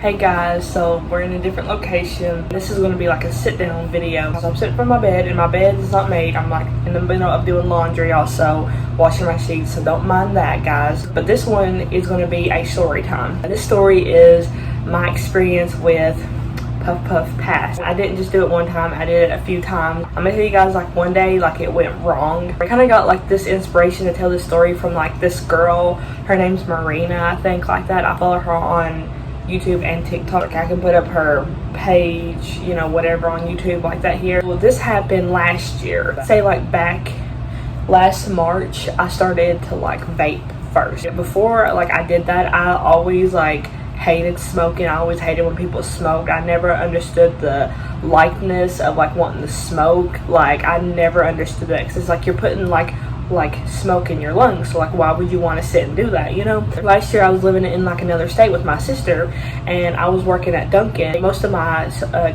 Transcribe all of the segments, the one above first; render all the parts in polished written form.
Hey guys, so we're in a different location. This is going to be like a sit down video. So I'm sitting from my bed and my bed is not made. I'm like in the middle of doing laundry, also washing my sheets, so don't mind that guys. But this one is going to be a story time. This story is my experience with Puff Puff Pass. I didn't just do it one time, I did it a few times. I'm gonna tell you guys like one day like it went wrong. I kind of got like this inspiration to tell this story from like this girl. Her name's Marina, I think, like that. I follow her on YouTube and TikTok. I can put up her page, you know, whatever on YouTube like that here. Well, this happened last year. Say like back last March, I started to like vape first. Before like I did that, I always like hated smoking. I always hated when people smoked. I never understood the likeness of like wanting to smoke. Like I never understood that, because it's like you're putting like smoke in your lungs, so like why would you want to sit and do that, you know? Last year I was living in like another state with my sister, and I was working at Dunkin'. Most of my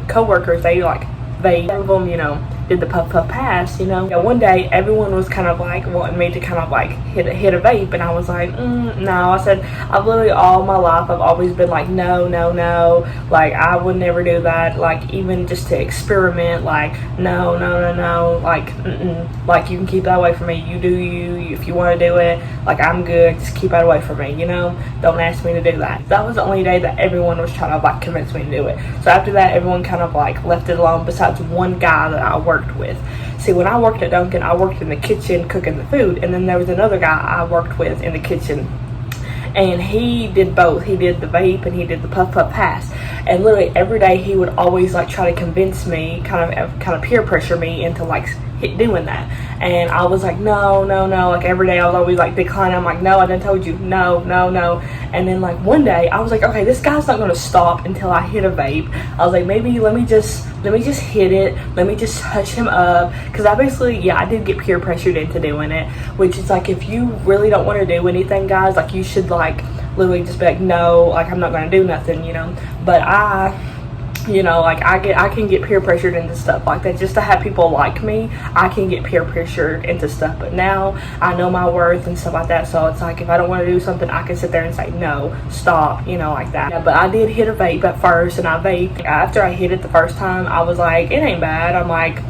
co-workers, they some of them, you know, did the Puff Puff Pass, you know. One day everyone was kind of like wanting me to kind of like hit a vape, and I was like no. I said I've literally all my life I've always been like no, like I would never do that, like even just to experiment, like no, like like you can keep that away from me. You do you, if you want to do it, like I'm good, just keep that away from me, you know, don't ask me to do that. That was the only day that everyone was trying to like convince me to do it. So after that everyone kind of like left it alone, besides one guy that I worked with. See, when I worked at Dunkin', I worked in the kitchen cooking the food, and then there was another guy I worked with in the kitchen, and he did both. He did the vape and he did the Puff Puff Pass, and literally every day he would always like try to convince me, kind of peer pressure me into like doing that. And I was like no, like every day I was always like declining. I'm like no, I done told you, no. And then like one day I was like, okay, this guy's not gonna stop until I hit a vape. I was like, maybe let me just hit it, let me just hush him up, because I did get peer pressured into doing it, which is like if you really don't want to do anything, guys, like you should like literally just be like no, like I'm not gonna do nothing, you know. But you know, like I can get peer pressured into stuff like that just to have people like me. I can get peer pressured into stuff, but now I know my worth and stuff like that, so it's like if I don't want to do something, I can sit there and say no, stop, you know, like that. Yeah, but I did hit a vape at first, and I vaped. After I hit it the first time, I was like, it ain't bad. I'm like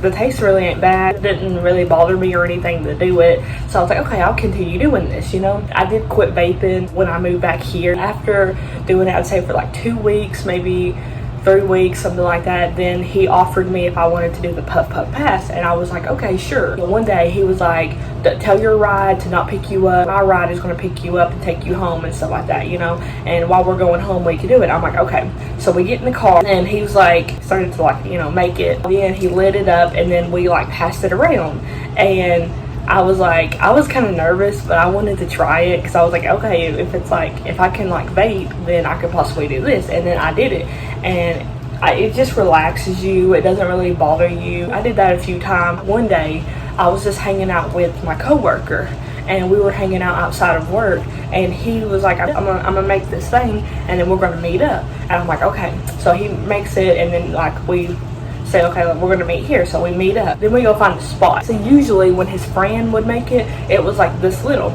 the taste really ain't bad. It didn't really bother me or anything to do it, so I was like, okay, I'll continue doing this, you know. I did quit vaping when I moved back here. After doing it, I'd say for like 2 weeks, maybe 3 weeks, something like that, then he offered me if I wanted to do the Puff Puff Pass, and I was like, okay, sure. But one day he was like, tell your ride to not pick you up. My ride is going to pick you up and take you home and stuff like that, you know, and while we're going home we can do it. I'm like, okay. So we get in the car, and he was like, started to like, you know, make it. Then he lit it up, and then we like passed it around, and I was kind of nervous, but I wanted to try it, because I was like, okay, if it's like, if I can like vape, then I could possibly do this. And then I did it, and it just relaxes you. It doesn't really bother you. I did that a few times. One day I was just hanging out with my coworker, and we were hanging out outside of work, and he was like, I'm gonna make this thing, and then we're gonna meet up. And I'm like, okay. So he makes it, and then like we say, okay, we're gonna meet here, so we meet up. Then we go find a spot. So usually when his friend would make it, it was like this little.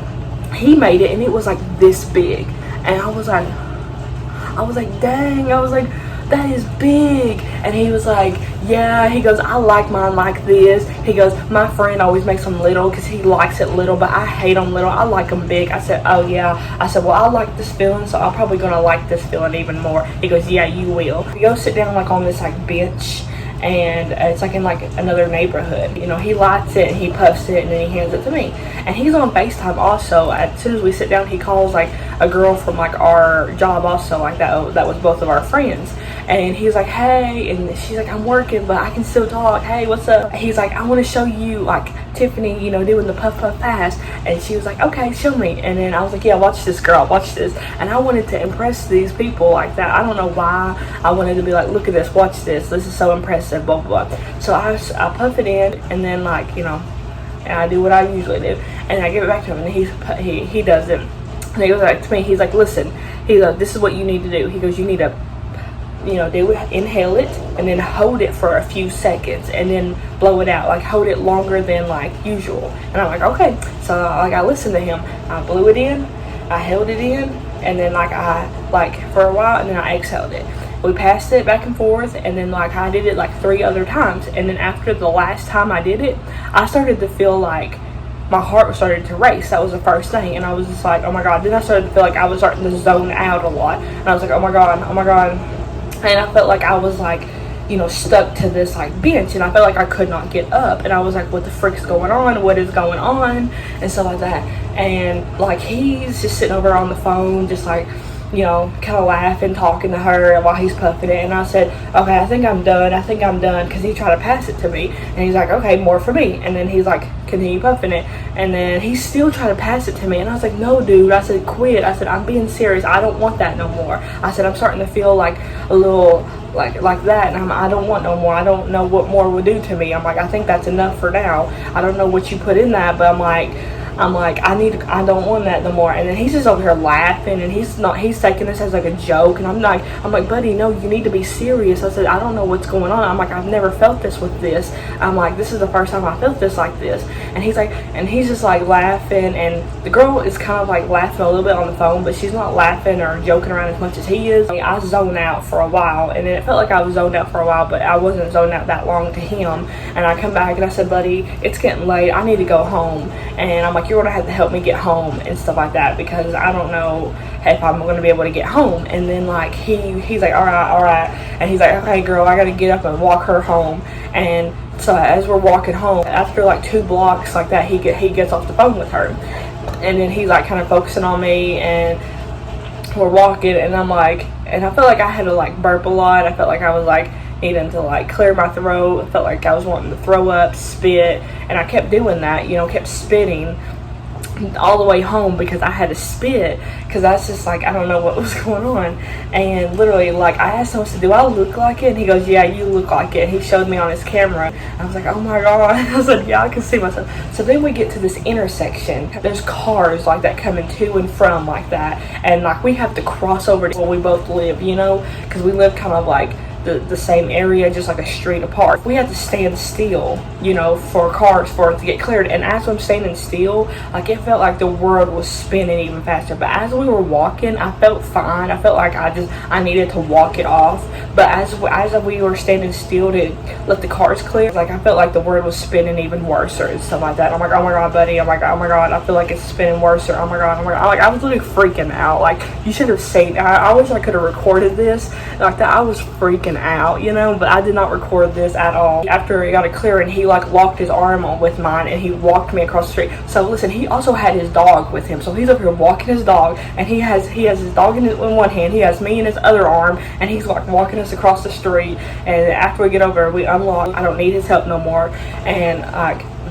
He made it, and it was like this big, and I was like dang, I was like, that is big. And he was like, yeah, he goes, I like mine like this. He goes, my friend always makes them little because he likes it little, but I hate them little, I like them big. I said, oh yeah. I said, well, I like this feeling, so I'm probably gonna like this feeling even more. He goes, yeah, you will. We go sit down like on this like bench, and it's like in like another neighborhood, you know. He lights it and he puffs it, and then he hands it to me, and he's on FaceTime also. As soon as we sit down, he calls like a girl from like our job also, like that was both of our friends, and he's like, hey, and she's like, I'm working but I can still talk, hey, what's up? He's like, I want to show you like Tiffany, you know, doing the Puff Puff Pass. And she was like, okay, show me. And then I was like, yeah, watch this, girl, watch this. And I wanted to impress these people like that. I don't know why. I wanted to be like, look at this, watch this, this is so impressive, blah blah blah. So I puff it in, and then like, you know, and I do what I usually do, and I give it back to him, and he does it, and he goes back to me. He's like, listen, he goes, this is what you need to do. He goes, you need to, you know, do it, inhale it, and then hold it for a few seconds, and then blow it out. Like hold it longer than like usual. And I'm like, okay. So like I listened to him. I blew it in, I held it in, and then like I for a while, and then I exhaled it. We passed it back and forth, and then like I did it like 3 other times, and then after the last time I did it, I started to feel like my heart started to race. That was the first thing, and I was just like, oh my god. Then I started to feel like I was starting to zone out a lot, and I was like, oh my god, and I felt like I was like, stuck to this like bench, and I felt like I could not get up, and I was like, what the frick's going on, what is going on, and stuff like that. And like he's just sitting over on the phone, just like, kind of laughing, talking to her while he's puffing it. And I said, okay, I think I'm done, because he tried to pass it to me, and he's like, okay, more for me. And then he's like, continue puffing it, and then he's still trying to pass it to me, and I was like, no dude, I said, quit. I said, I'm being serious, I don't want that no more. I said, I'm starting to feel like a little like that, and I don't want no more. I don't know what more would do to me. I'm like, I think that's enough for now. I don't know what you put in that, but I'm like, I don't want that no more. And then he's just over here laughing, and he's taking this as like a joke, and I'm like, buddy, no, you need to be serious. I said, I don't know what's going on. I'm like, I've never felt this with this. I'm like, this is the first time I felt this like this. And he's just like laughing, and the girl is kind of like laughing a little bit on the phone, but she's not laughing or joking around as much as he is. I zoned out for a while, and it felt like I was zoned out for a while, but I wasn't zoned out that long to him. And I come back and I said, buddy, it's getting late, I need to go home. And I'm like, you're gonna have to help me get home and stuff like that, because I don't know if I'm gonna be able to get home. And then like he's like, all right, and he's like, okay girl, I gotta get up and walk her home. And so as we're walking home, after like 2 blocks like that, he gets off the phone with her, and then he's like kind of focusing on me, and we're walking, and I'm like, and I felt like I had to like burp a lot. I felt like I was like needing to like clear my throat. I felt like I was wanting to throw up, spit, and I kept doing that, kept spitting all the way home, because I had to spit, because I was just like, I don't know what was going on. And literally, like, I asked him, I said, do I look like it? And he goes, yeah, you look like it. And he showed me on his camera. I was like, oh my god. I was like, yeah, I can see myself. So then we get to this intersection. There's cars like that coming to and from like that, and like we have to cross over where we both live, because we live kind of like the same area, just like a street apart. We had to stand still, for cars for it to get cleared. And as I'm standing still, like it felt like the world was spinning even faster. But as we were walking, I felt fine. I felt like I needed to walk it off. But as we were standing still to let the cars clear, like I felt like the world was spinning even worse and stuff like that. I'm like, oh my god, buddy. I'm like, oh my god, I feel like it's spinning worse. Oh my god, Like I was literally freaking out. Like you should have seen. I wish I could have recorded this like that. I was freaking out, but I did not record this at all. After he got it clear, and he like locked his arm on with mine, and he walked me across the street. So listen, he also had his dog with him, so he's up here walking his dog, and he has his dog in one hand, he has me in his other arm, and he's like walking us across the street. And after we get over, we unlock. I don't need his help no more. And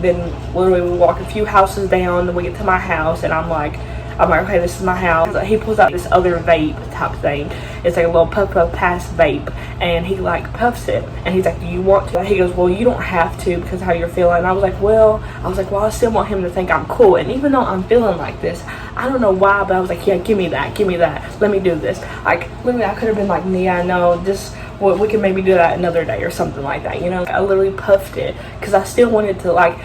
then literally we walk a few houses down, then we get to my house, and I'm like, okay, this is my house. He pulls out this other vape type thing. It's like a little puff pass vape, and he like puffs it, and he's like, do you want to? He goes, well, you don't have to, because how you're feeling. And I was like, well, I still want him to think I'm cool. And even though I'm feeling like this, I don't know why, but I was like, yeah, give me that, let me do this. Like literally, I could have been like, yeah, no, just well, we can maybe do that another day or something like that, I literally puffed it because I still wanted to like,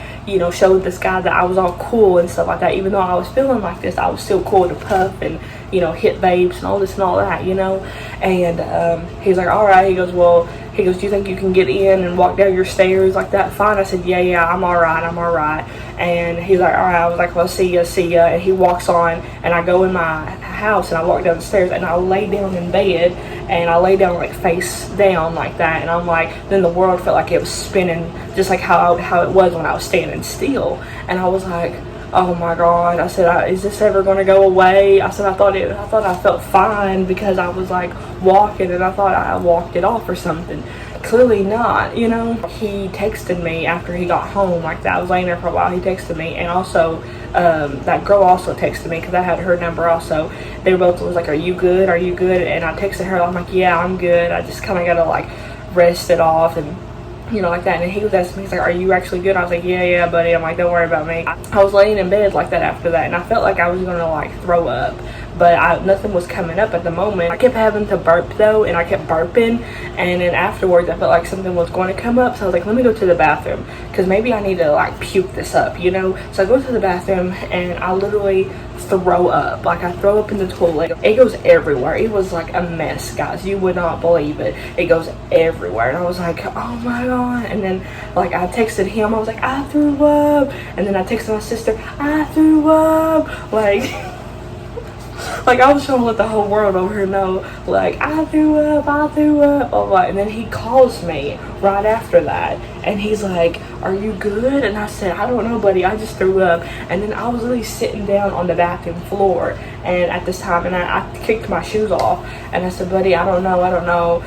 show this guy that I was all cool and stuff like that. Even though I was feeling like this, I was still cool to puff and hit vapes and all this and all that, and he's like, all right. He goes, do you think you can get in and walk down your stairs like that? Fine. I said, yeah, I'm all right. And he's like, all right. I was like, well, see ya. And he walks on, and I go in my house, and I walk down the stairs, and I lay down in bed, and I lay down like face down like that. And I'm like, then the world felt like it was spinning, just like how it was when I was standing still. And I was like, oh my god. I said, is this ever going to go away? I said, I thought I felt fine because I was like walking, and I thought I walked it off or something. Clearly not, He texted me after he got home like that. I was laying there for a while. He texted me, and also that girl also texted me because I had her number also. They were both was like, are you good? And I texted her. I'm like, yeah, I'm good. I just kind of got to like rest it off and you know, like that. And then he was asking me, he's like, are you actually good? I was like, yeah, buddy. I'm like, don't worry about me. I was laying in bed like that after that, and I felt like I was gonna like throw up, but nothing was coming up at the moment. I kept having to burp though, and I kept burping, and then afterwards I felt like something was going to come up, so I was like, let me go to the bathroom, because maybe I need to like puke this up, you know. So I go to the bathroom, and I literally throw up. Like, I throw up in the toilet. It goes everywhere. It was like a mess, guys. You would not believe it. It goes everywhere. And I was like, oh my god. And then like I texted him, I was like, I threw up. And then I texted my sister, I threw up. Like like I was trying to let the whole world over here know, like, I threw up. And then he calls me right after that, and he's like, are you good? And I said, I don't know, buddy, I just threw up. And then I was really sitting down on the bathroom floor, and at this time, and I kicked my shoes off, and I said, buddy, I don't know.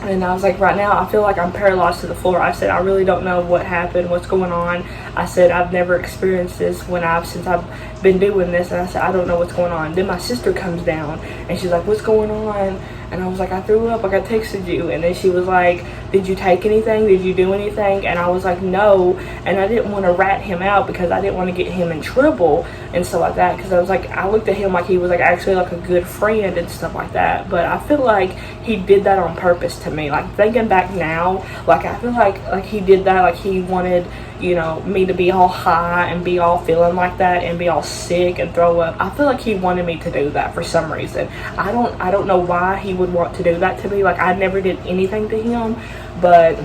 And I was like, right now, I feel like I'm paralyzed to the floor. I said, I really don't know what happened, what's going on. I said, I've never experienced this since I've been doing this. And I said, I don't know what's going on. Then my sister comes down, and she's like, what's going on? And I was like, I threw up, like I texted you. And then she was like, did you take anything? Did you do anything? And I was like, no. And I didn't want to rat him out because I didn't want to get him in trouble and stuff like that. Because I was like, I looked at him like he was like actually like a good friend and stuff like that. But I feel like he did that on purpose to me. Like, thinking back now, like I feel like he did that, like he wanted, you know, me to be all high and be all feeling like that and be all sick and throw up. I feel like he wanted me to do that for some reason. I don't know why he would want to do that to me. Like, I never did anything to him, but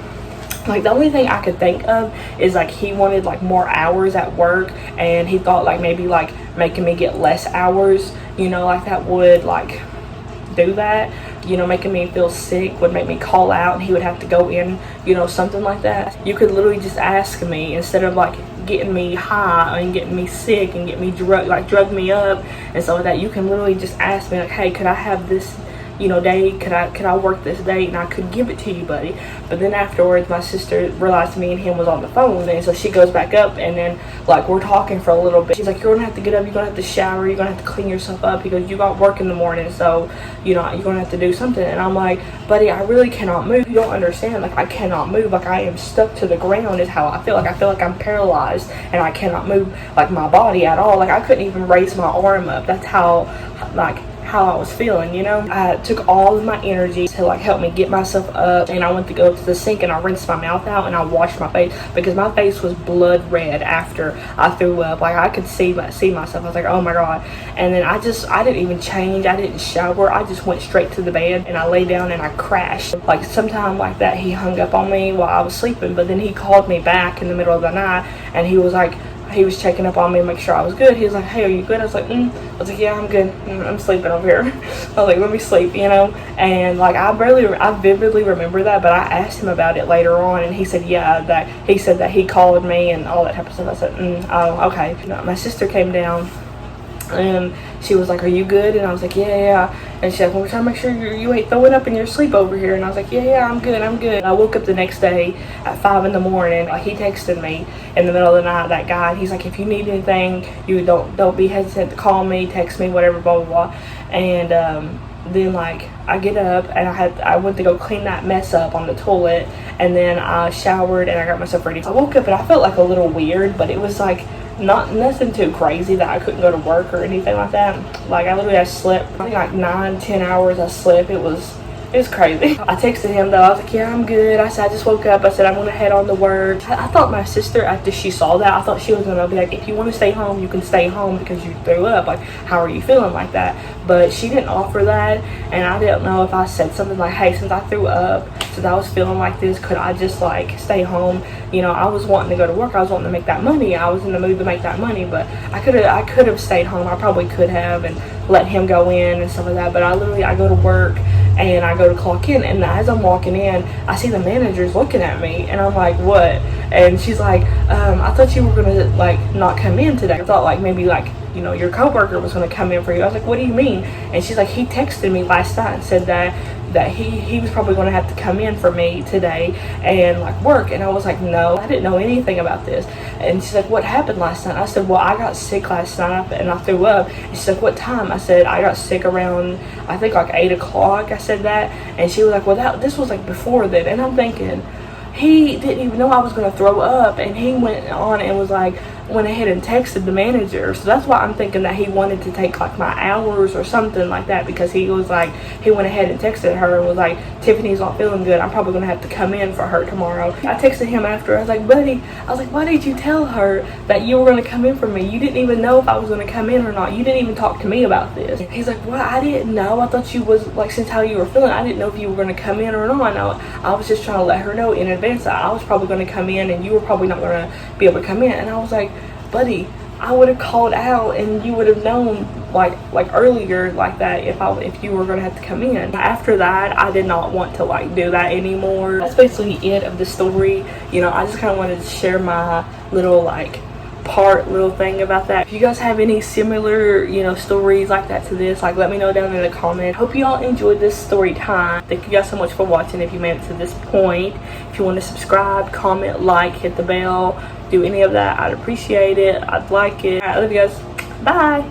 like the only thing I could think of is like he wanted like more hours at work, and he thought like maybe like making me get less hours, you know, like that would like do that, you know, making me feel sick would make me call out and he would have to go in, you know, something like that. You could literally just ask me, instead of like getting me high and getting me sick and get me drug me up and stuff like that, you can literally just ask me like, hey, could I have this, you know, day, could I work this day? And I could give it to you, buddy. But then afterwards, my sister realized me and him was on the phone, and so she goes back up, and then like we're talking for a little bit. She's like, you're gonna have to get up, you're gonna have to shower, you're gonna have to clean yourself up because you got work in the morning, so you know you're gonna have to do something. And I'm like, buddy, I really cannot move. You don't understand. Like, I cannot move. Like, I am stuck to the ground is how I feel. Like, I feel like I'm paralyzed and I cannot move like my body at all. Like, I couldn't even raise my arm up. That's how I was feeling, you know. I took all of my energy to like help me get myself up, and I went to go to the sink and I rinsed my mouth out and I washed my face because my face was blood red after I threw up. Like, I could see myself. I was like, oh my god. And then I didn't even change, I didn't shower, I just went straight to the bed and I lay down and I crashed. Like, sometime like that, he hung up on me while I was sleeping, but then he called me back in the middle of the night, and he was checking up on me to make sure I was good. He was like, hey, are you good? I was like, yeah, I'm good. I'm sleeping over here. I was like, let me sleep, you know. And like, I vividly remember that, but I asked him about it later on, and he said, yeah, he said that he called me and all that type of stuff. I said, oh, okay. You know, my sister came down, and she was like, are you good? And I was like, yeah. And she's like, well, we're trying to make sure you ain't throwing up in your sleep over here. And I was like, yeah, I'm good. And I woke up the next day at 5 in the morning. Like, he texted me in the middle of the night, that guy. He's like, if you need anything, you don't be hesitant to call me, text me, whatever, blah, blah, blah. And then like I get up and I went to go clean that mess up on the toilet, and then I showered and I got myself ready. I woke up and I felt like a little weird, but it was like nothing too crazy that I couldn't go to work or anything like that. Like, I slept, I think like 9-10 hours I slept. It was crazy. I texted him though. I was like, yeah, I'm good. I said, I just woke up. I said, I'm gonna head on to work. I thought my sister, after she saw that, I thought she was gonna be like, if you want to stay home, you can stay home because you threw up. Like, how are you feeling like that? But she didn't offer that, and I didn't know if I said something like, hey, since I threw up, since I was feeling like this, could I just like stay home? You know, I was wanting to go to work. I was wanting to make that money. I was in the mood to make that money, but I could have stayed home. I probably could have and let him go in and stuff like that. But I go to work and I go to clock in, and as I'm walking in, I see the manager's looking at me, and I'm like, what? And she's like, I thought you were gonna like not come in today. I thought like maybe like, you know, your coworker was gonna come in for you. I was like, what do you mean? And she's like, he texted me last night and said that he was probably going to have to come in for me today and like work. And I was like, no, I didn't know anything about this. And she's like, what happened last night? I said, well, I got sick last night and I threw up. And she's like, what time? I said, I got sick around, I think like 8 o'clock. I said that, and she was like, well, this was like before then. And I'm thinking, he didn't even know I was going to throw up, and he went on and was like, went ahead and texted the manager. So that's why I'm thinking that he wanted to take like my hours or something like that, because he was like, he went ahead and texted her and was like, Tiffany's not feeling good, I'm probably gonna have to come in for her tomorrow. I texted him after. I was like, buddy, I was like, why did you tell her that you were gonna come in for me? You didn't even know if I was gonna come in or not. You didn't even talk to me about this. He's like, well, I didn't know. I thought you was like, since how you were feeling, I didn't know if you were gonna come in or not. No, I was just trying to let her know in advance that I was probably gonna come in and you were probably not gonna be able to come in. And I was like, buddy, I would have called out and you would have known like earlier like that if you were gonna have to come in. After that, I did not want to like do that anymore. That's basically it of the story. You know, I just kind of wanted to share my little little thing about that. If you guys have any similar, you know, stories like that to this, like, let me know down in the comments. Hope you all enjoyed this story time. Thank you guys so much for watching. If you made it to this point, if you want to subscribe, comment, like, hit the bell, do any of that, I'd appreciate it. I'd like it. I love you guys. Bye.